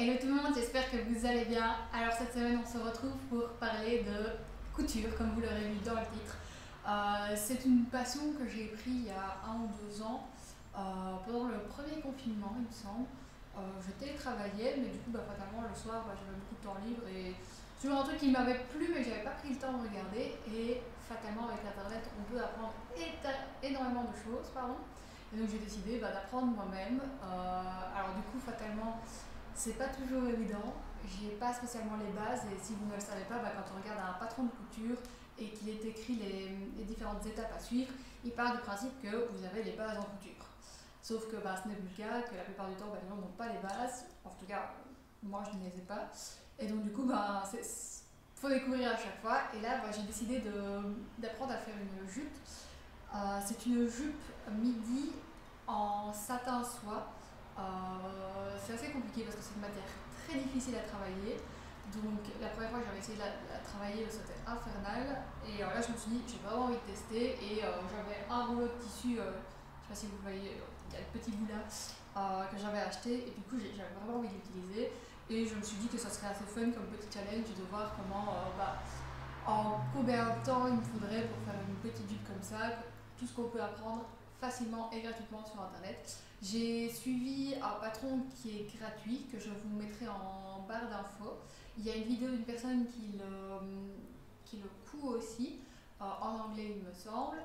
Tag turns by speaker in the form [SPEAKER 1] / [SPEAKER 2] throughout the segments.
[SPEAKER 1] Hello tout le monde, j'espère que vous allez bien. Alors cette semaine on se retrouve pour parler de couture, comme vous l'aurez vu dans le titre. C'est une passion que j'ai pris il y a 1 ou 2 ans, pendant le premier confinement il me semble. Je télétravaillais, mais du coup fatalement le soir j'avais beaucoup de temps libre et c'est toujours un truc qui m'avait plu mais j'avais pas pris le temps de regarder. Et fatalement avec internet on peut apprendre énormément de choses, pardon. Et donc j'ai décidé d'apprendre moi-même. Alors du coup fatalement c'est pas toujours évident, j'ai pas spécialement les bases et si vous ne le savez pas, quand on regarde un patron de couture et qu'il est écrit les différentes étapes à suivre, il part du principe que vous avez les bases en couture. Sauf que ce n'est plus le cas, que la plupart du temps les gens n'ont pas les bases, en tout cas moi je ne les ai pas. Et donc du coup faut découvrir à chaque fois et là j'ai décidé d'apprendre à faire une jupe. C'est une jupe midi en satin soie. C'est assez compliqué parce que c'est une matière très difficile à travailler. Donc la première fois que j'avais essayé de la travailler, c'était infernal. Et là je me suis dit, j'ai vraiment envie de tester. Et j'avais un rouleau de tissu, je sais pas si vous voyez, il y a le petit bout là, que j'avais acheté. Et du coup j'avais vraiment envie de l'utiliser. Et je me suis dit que ça serait assez fun comme petit challenge de voir comment, en combien de temps il me faudrait pour faire une petite jupe comme ça. Tout ce qu'on peut apprendre facilement et gratuitement sur internet. J'ai suivi un patron qui est gratuit, que je vous mettrai en barre d'infos. Il y a une vidéo d'une personne qui le coud aussi, en anglais il me semble.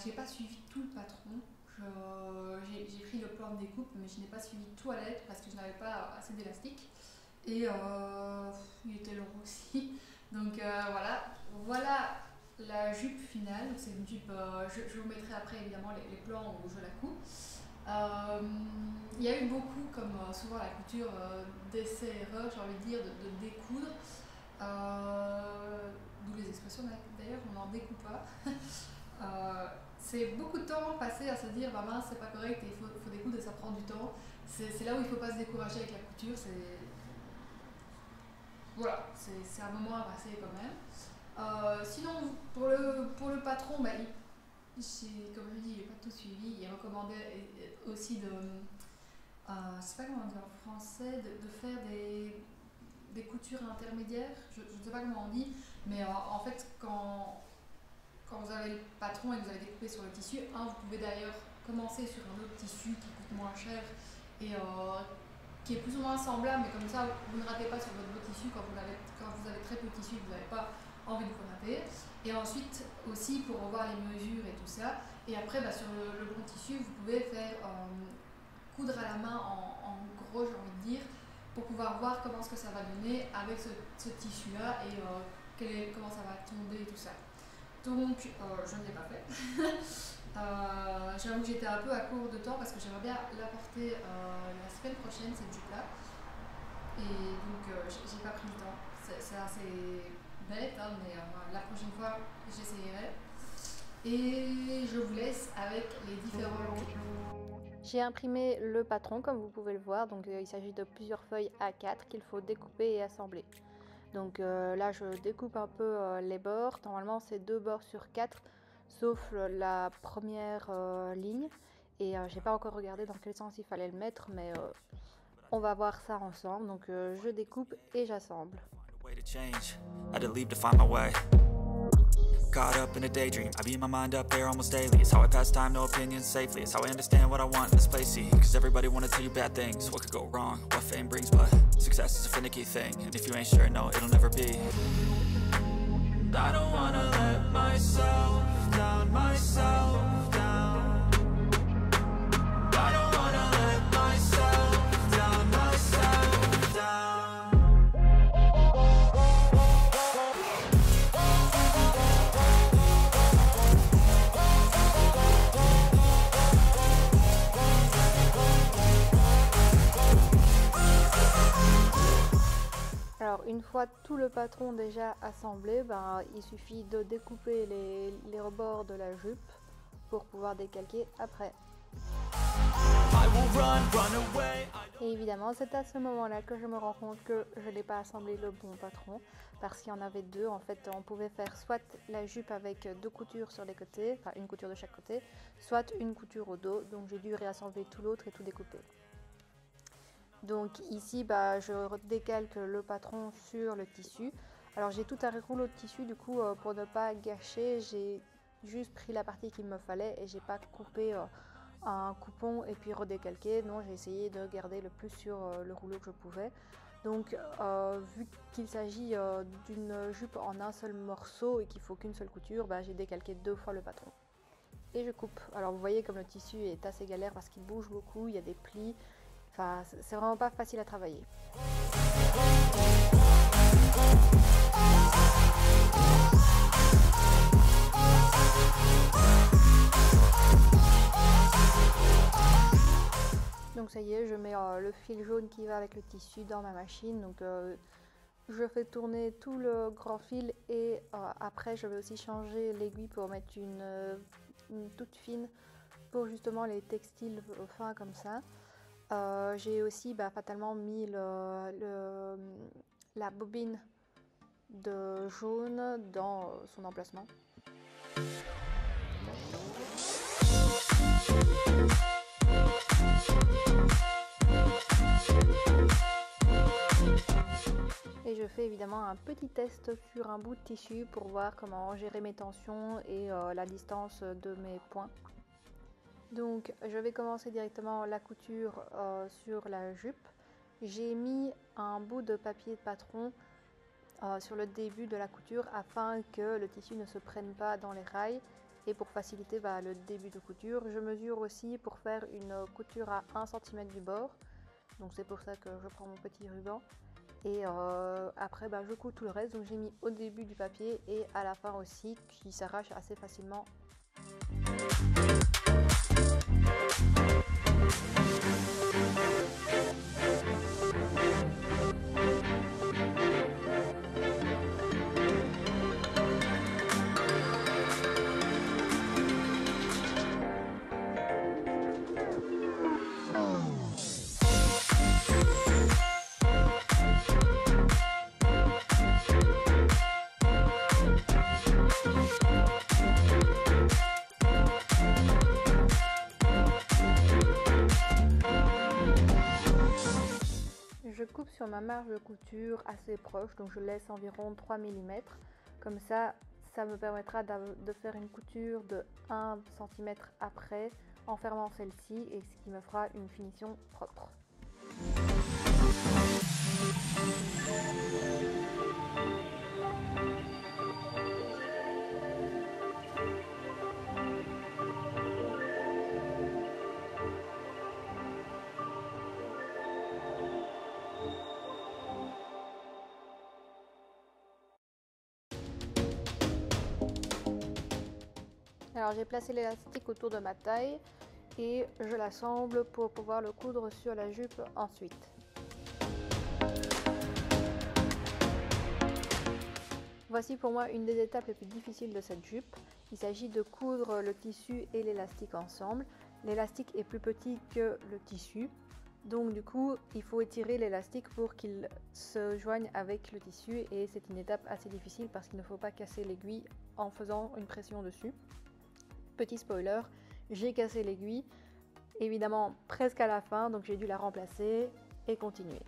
[SPEAKER 1] J'ai pas suivi tout le patron. J'ai pris le plan de découpe, mais je n'ai pas suivi tout à la lettre parce que je n'avais pas assez d'élastique. Et il était long aussi. Donc voilà la jupe finale. C'est une jupe, je vous mettrai après évidemment les plans où je la couds. Il y a eu beaucoup, comme souvent la couture, d'essais-erreurs, j'ai envie de dire, de découdre. D'où les expressions d'ailleurs, on n'en découpe pas. C'est beaucoup de temps passé à se dire mince c'est pas correct et il faut découdre et ça prend du temps. C'est là où il ne faut pas se décourager avec la couture. C'est un moment à passer quand même. Sinon pour le patron, comme je dis, j'ai pas tout suivi. Il recommandait aussi je sais pas comment dire en français, de faire des coutures intermédiaires. Je ne sais pas comment on dit, mais en fait quand vous avez le patron et que vous avez découpé sur le tissu, vous pouvez d'ailleurs commencer sur un autre tissu qui coûte moins cher et qui est plus ou moins semblable, mais comme ça vous ne ratez pas sur votre beau tissu quand vous avez très peu de tissu et que vous n'avez pas envie de vous rater. Et ensuite aussi pour revoir les mesures et tout ça. Et après sur le bon tissu vous pouvez faire coudre à la main en gros, j'ai envie de dire, pour pouvoir voir comment ce que ça va donner avec ce tissu là et comment ça va tomber et tout ça. Donc je ne l'ai pas fait. J'avoue que j'étais un peu à court de temps parce que j'aimerais bien l'apporter la semaine prochaine cette jupe là. Et donc j'ai pas pris le temps. C'est assez bête mais la prochaine fois j'essayerai. Et je vous laisse avec les différents longs.
[SPEAKER 2] J'ai imprimé le patron comme vous pouvez le voir, donc il s'agit de plusieurs feuilles A4 qu'il faut découper et assembler. Donc là je découpe un peu les bords, normalement c'est 2 bords sur 4 sauf la première ligne et j'ai pas encore regardé dans quel sens il fallait le mettre mais on va voir ça ensemble, donc je découpe et j'assemble.
[SPEAKER 3] Caught up in a daydream, I beat my mind up there almost daily. It's how I pass time, no opinions safely. It's how I understand what I want in this place, see. Cause everybody wanna tell you bad things. What could go wrong, what fame brings. But success is a finicky thing, and if you ain't sure, no, it'll never be. I don't wanna let myself down, myself down. I don't wanna let myself down, myself down.
[SPEAKER 2] Alors une fois tout le patron déjà assemblé, il suffit de découper les rebords de la jupe pour pouvoir décalquer après. Et évidemment c'est à ce moment là que je me rends compte que je n'ai pas assemblé le bon patron parce qu'il y en avait deux. En fait on pouvait faire soit la jupe avec 2 coutures sur les côtés, enfin une couture de chaque côté, soit une couture au dos, donc j'ai dû réassembler tout l'autre et tout découper. Donc ici je décalque le patron sur le tissu. Alors j'ai tout un rouleau de tissu, du coup pour ne pas gâcher, j'ai juste pris la partie qu'il me fallait et j'ai pas coupé un coupon et puis redécalqué. Non, j'ai essayé de garder le plus sur le rouleau que je pouvais. Donc vu qu'il s'agit d'une jupe en un seul morceau et qu'il faut qu'une seule couture, j'ai décalqué 2 fois le patron. Et je coupe. Alors vous voyez comme le tissu est assez galère parce qu'il bouge beaucoup, il y a des plis. Enfin, c'est vraiment pas facile à travailler. Donc ça y est, je mets le fil jaune qui va avec le tissu dans ma machine. Donc je fais tourner tout le grand fil et après je vais aussi changer l'aiguille pour mettre une toute fine pour justement les textiles fins comme ça. J'ai aussi fatalement mis la bobine de jaune dans son emplacement. Et je fais évidemment un petit test sur un bout de tissu pour voir comment gérer mes tensions et la distance de mes points. Donc je vais commencer directement la couture sur la jupe. J'ai mis un bout de papier de patron sur le début de la couture afin que le tissu ne se prenne pas dans les rails et pour faciliter le début de couture. Je mesure aussi pour faire une couture à 1 cm du bord. Donc c'est pour ça que je prends mon petit ruban. Et après je couds tout le reste. Donc j'ai mis au début du papier et à la fin aussi, qui s'arrache assez facilement. Je coupe sur ma marge de couture assez proche, donc je laisse environ 3 mm. Comme ça, ça me permettra de faire une couture de 1 cm après en fermant celle-ci et ce qui me fera une finition propre. Alors j'ai placé l'élastique autour de ma taille et je l'assemble pour pouvoir le coudre sur la jupe ensuite. Voici pour moi une des étapes les plus difficiles de cette jupe. Il s'agit de coudre le tissu et l'élastique ensemble. L'élastique est plus petit que le tissu, donc du coup il faut étirer l'élastique pour qu'il se joigne avec le tissu et c'est une étape assez difficile parce qu'il ne faut pas casser l'aiguille en faisant une pression dessus. Petit spoiler, j'ai cassé l'aiguille, évidemment presque à la fin, donc j'ai dû la remplacer et continuer.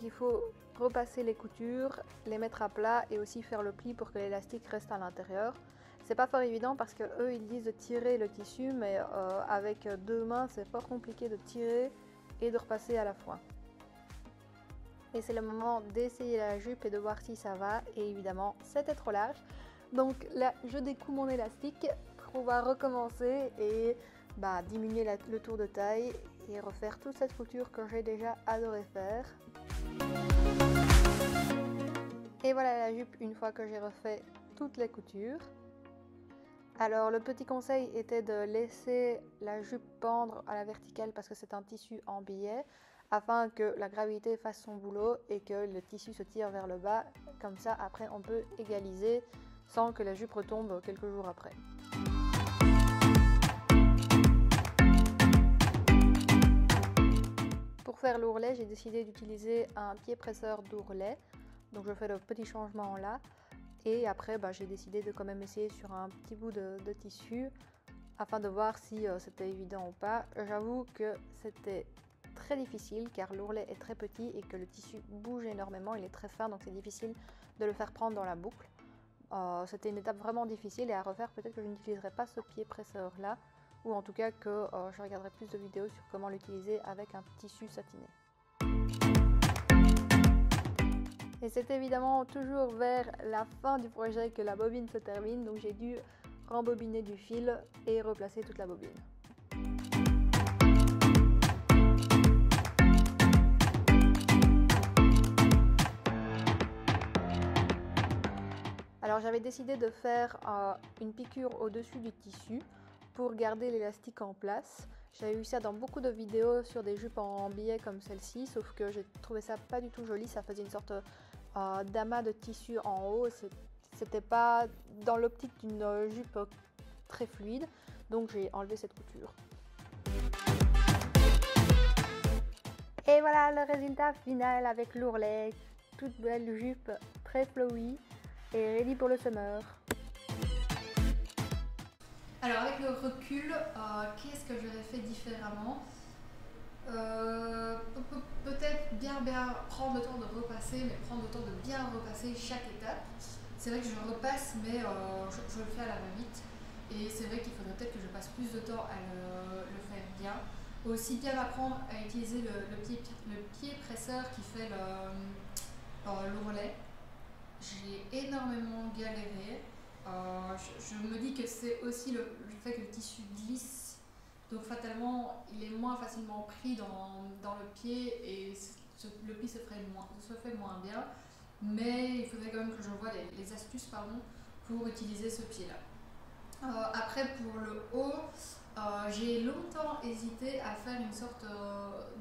[SPEAKER 2] Il faut repasser les coutures, les mettre à plat et aussi faire le pli pour que l'élastique reste à l'intérieur. C'est pas fort évident parce que eux ils disent de tirer le tissu, mais avec 2 mains c'est fort compliqué de tirer et de repasser à la fois. Et c'est le moment d'essayer la jupe et de voir si ça va, et évidemment c'était trop large. Donc là je découds mon élastique pour pouvoir recommencer et diminuer le tour de taille et refaire toute cette couture que j'ai déjà adoré faire. Et voilà la jupe une fois que j'ai refait toutes les coutures. Alors le petit conseil était de laisser la jupe pendre à la verticale parce que c'est un tissu en billet, afin que la gravité fasse son boulot et que le tissu se tire vers le bas. Comme ça après on peut égaliser sans que la jupe retombe quelques jours après. Pour faire l'ourlet, j'ai décidé d'utiliser un pied presseur d'ourlet, donc je fais le petit changement là, et après j'ai décidé de quand même essayer sur un petit bout de tissu afin de voir si c'était évident ou pas. J'avoue que c'était très difficile car l'ourlet est très petit et que le tissu bouge énormément, il est très fin, donc c'est difficile de le faire prendre dans la boucle. C'était une étape vraiment difficile et à refaire, peut-être que je n'utiliserai pas ce pied presseur là, ou en tout cas que je regarderai plus de vidéos sur comment l'utiliser avec un tissu satiné. Et c'est évidemment toujours vers la fin du projet que la bobine se termine, donc j'ai dû rembobiner du fil et replacer toute la bobine. Alors j'avais décidé de faire une piqûre au-dessus du tissu pour garder l'élastique en place. J'avais vu ça dans beaucoup de vidéos sur des jupes en billet comme celle-ci, sauf que j'ai trouvé ça pas du tout joli, ça faisait une sorte d'amas de tissu en haut, c'était pas dans l'optique d'une jupe très fluide, donc j'ai enlevé cette couture. Et voilà le résultat final avec l'ourlet, toute belle jupe très flowy et ready pour le summer.
[SPEAKER 1] Alors avec le recul, qu'est-ce que j'aurais fait différemment? Peut-être bien prendre le temps de repasser, mais prendre le temps de bien repasser chaque étape. C'est vrai que je repasse, mais je le fais à la va-vite. Et c'est vrai qu'il faudrait peut-être que je passe plus de temps à le faire bien. Aussi bien apprendre à utiliser le pied presseur qui fait l'ourlet. J'ai énormément galéré. Je me dis que c'est aussi le fait que le tissu glisse, donc fatalement il est moins facilement pris dans le pied et le pli se fait moins bien, mais il faudrait quand même que je vois les astuces pour utiliser ce pied là. Après pour le haut, j'ai longtemps hésité à faire une sorte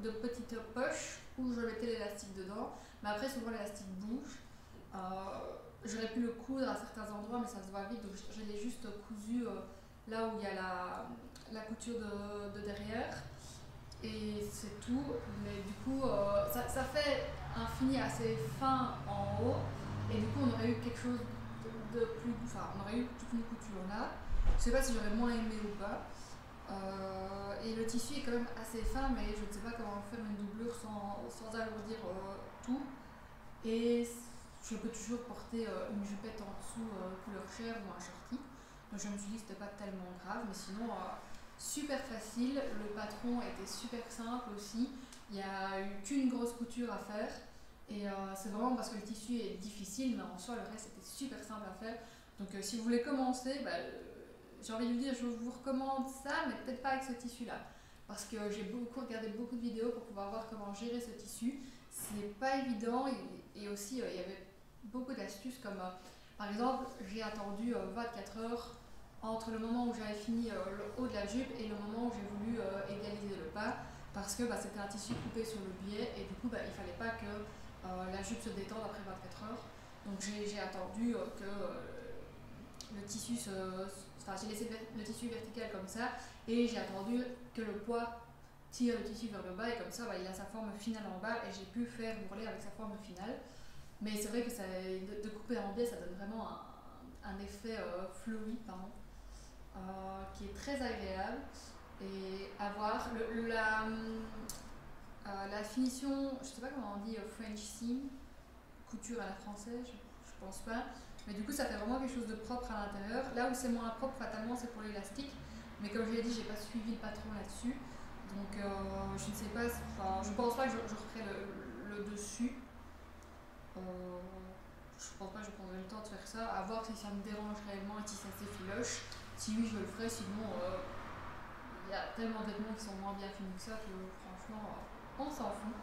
[SPEAKER 1] de petite poche où je mettais l'élastique dedans, mais après souvent l'élastique bouge. J'aurais pu le coudre à certains endroits, mais ça se voit vite, donc je l'ai juste cousu là où il y a la couture de derrière, et c'est tout. Mais du coup, ça fait un fini assez fin en haut, et du coup, on aurait eu quelque chose de plus. Enfin, on aurait eu toute une couture là. Je sais pas si j'aurais moins aimé ou pas. Et le tissu est quand même assez fin, mais je ne sais pas comment faire une doublure sans alourdir tout. Et je peux toujours porter une jupette en dessous couleur chair ou un shorty. Donc je me suis dit que c'était pas tellement grave, mais sinon super facile. Le patron était super simple aussi. Il n'y a eu qu'une grosse couture à faire. Et c'est vraiment parce que le tissu est difficile, mais en soi le reste était super simple à faire. Donc si vous voulez commencer, j'ai envie de vous dire, je vous recommande ça, mais peut-être pas avec ce tissu là. Parce que j'ai regardé beaucoup de vidéos pour pouvoir voir comment gérer ce tissu. C'est pas évident, et aussi il y avait beaucoup d'astuces comme par exemple j'ai attendu 24 heures entre le moment où j'avais fini le haut de la jupe et le moment où j'ai voulu égaliser le pas, parce que c'était un tissu coupé sur le biais et du coup il fallait pas que la jupe se détende après 24 heures. Donc j'ai attendu que le tissu j'ai laissé le tissu vertical comme ça, et j'ai attendu que le poids tire le tissu vers le bas, et comme ça il a sa forme finale en bas et j'ai pu faire l'ourlet avec sa forme finale. Mais c'est vrai que de couper en biais, ça donne vraiment un effet flowy, qui est très agréable. Et à voir la finition, je sais pas comment on dit, French seam, couture à la française, je pense pas. Mais du coup, ça fait vraiment quelque chose de propre à l'intérieur. Là où c'est moins propre, fatalement, c'est pour l'élastique. Mais comme je l'ai dit, j'ai pas suivi le patron là-dessus. Donc, je ne sais pas, je pense pas que je referai le dessus. Je pense pas que je prendrai le temps de faire ça, à voir si ça me dérange réellement et si ça s'effiloche. Si oui, je le ferai, sinon il y a tellement de vêtements qui sont moins bien finis que ça que franchement on s'en fout.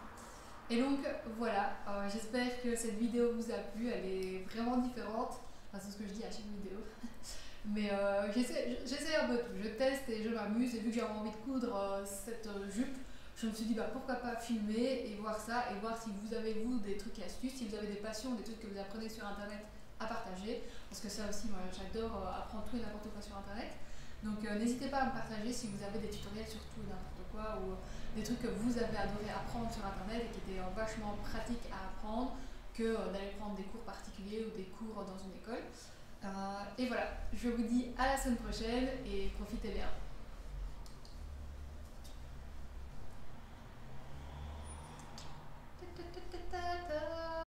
[SPEAKER 1] Et donc voilà, j'espère que cette vidéo vous a plu, elle est vraiment différente, c'est ce que je dis à chaque vidéo. Mais j'essaie un peu tout, je teste et je m'amuse, et vu que j'avais envie de coudre cette jupe, je me suis dit pourquoi pas filmer et voir ça, et voir si vous avez des trucs et astuces, si vous avez des passions, des trucs que vous apprenez sur internet à partager, parce que ça aussi, moi j'adore apprendre tout et n'importe quoi sur internet. Donc n'hésitez pas à me partager si vous avez des tutoriels sur tout et n'importe quoi, ou des trucs que vous avez adoré apprendre sur internet et qui étaient vachement pratiques à apprendre, que d'aller prendre des cours particuliers ou des cours dans une école. Et voilà, je vous dis à la semaine prochaine et profitez bien.